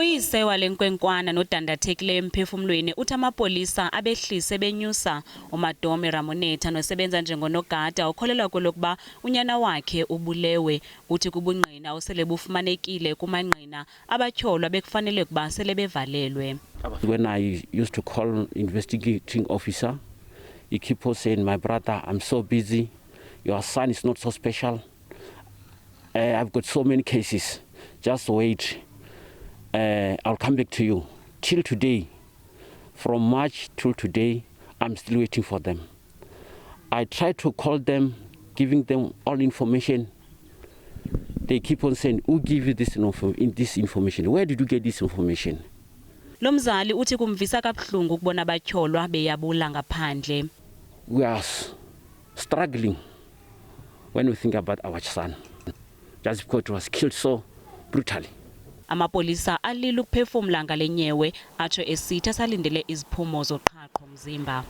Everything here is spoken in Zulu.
Uyise walenkwenkwana nodandathekileyo emphefumlweni uthi amapolisa abehlise benyusa uMadome Ramonetha nosebenza njengonogada ukholelwa kwelokuba unyana wakhe ubulewe. Uthi kubungqina usele bufumanekile kumanqina abatyholwa bekufanele kuba sele bevalelwe. When I used to call investigating officer, he keep on saying, "My brother, I'm so busy. Your son is not so special. I've got so many cases. Just wait. I'll come back to you." Till today, from March till today, I'm still waiting for them. I try to call them, giving them all information. They keep on saying, "Who give you this information? Where did you get this information?" Lo mzali uthi kumvisa kabuhlungu ukubona abatyholwa beyabula ngaphandle. We are struggling when we think about our son, just because he was killed so brutally. Amapolisa alila ukuphefumla ngale nyewe atsho esithi asalindele iziphumo zoqhaqho Umzimba.